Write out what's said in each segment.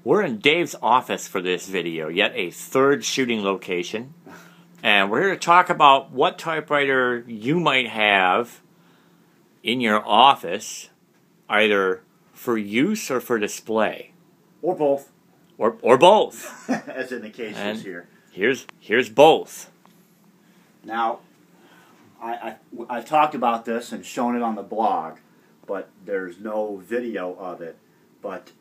We're in Dave's office for this video, yet a third shooting location. And we're here to talk about what typewriter you might have in your office, either for use or for display. Or both. Or both. As in the case is here. Here's both. Now, I've talked about this and shown it on the blog, but there's no video of it. But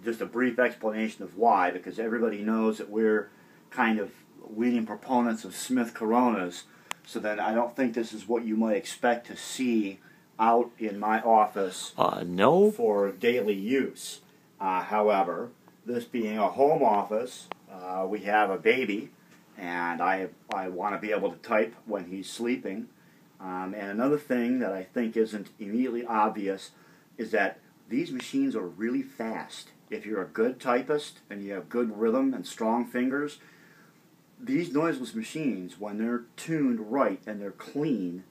just a brief explanation of why, because everybody knows that we're kind of leading proponents of Smith Coronas, so then I don't think this is what you might expect to see out in my office no. for daily use. However, this being a home office, we have a baby, and I want to be able to type when he's sleeping. And another thing that I think isn't immediately obvious is that these machines are really fast. If you're a good typist and you have good rhythm and strong fingers, these noiseless machines, when they're tuned right and they're clean,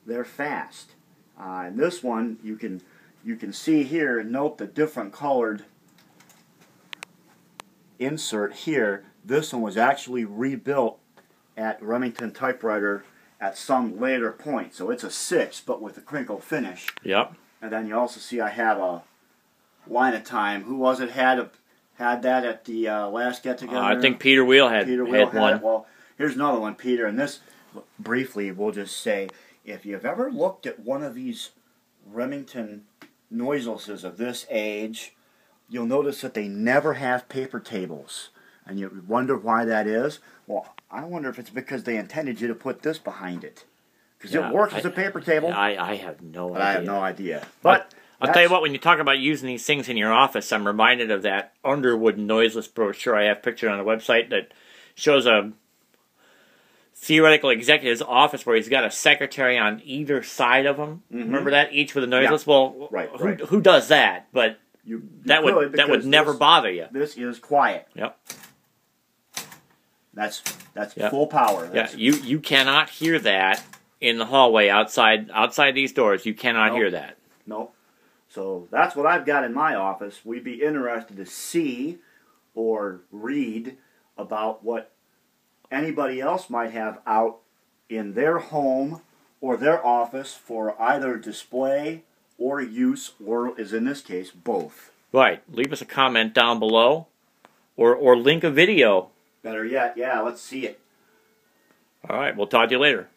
they're fast. And this one, you can see here and note the different colored insert here. This one was actually rebuilt at Remington Typewriter at some later point. So it's a 6, but with a crinkle finish. Yep. And then you also see I have a Line of Time. Who was it had that at the last get-together? I think Peter Wheel had one. Well, here's another one, Peter. And this, briefly, we'll just say, if you've ever looked at one of these Remington noiselesses of this age, you'll notice that they never have paper tables. And you wonder why that is? Well, I wonder if it's because they intended you to put this behind it. Because it works as a paper table. I have no idea. I have no idea. But I'll tell you what, when you talk about using these things in your office, I'm reminded of that Underwood noiseless brochure I have pictured on the website that shows a theoretical executive's office where he's got a secretary on either side of him. Mm-hmm. Remember that? Each with a noiseless? Yeah. Well, who does that? But that would never bother you. This is quiet. Yep. That's full power. That's, you cannot hear that in the hallway outside these doors. You cannot hear that. Nope. So that's what I've got in my office. We'd be interested to see or read about what anybody else might have out in their home or their office for either display or use, or, as in this case, both. Right. Leave us a comment down below or link a video. Better yet, yeah, let's see it. All right. We'll talk to you later.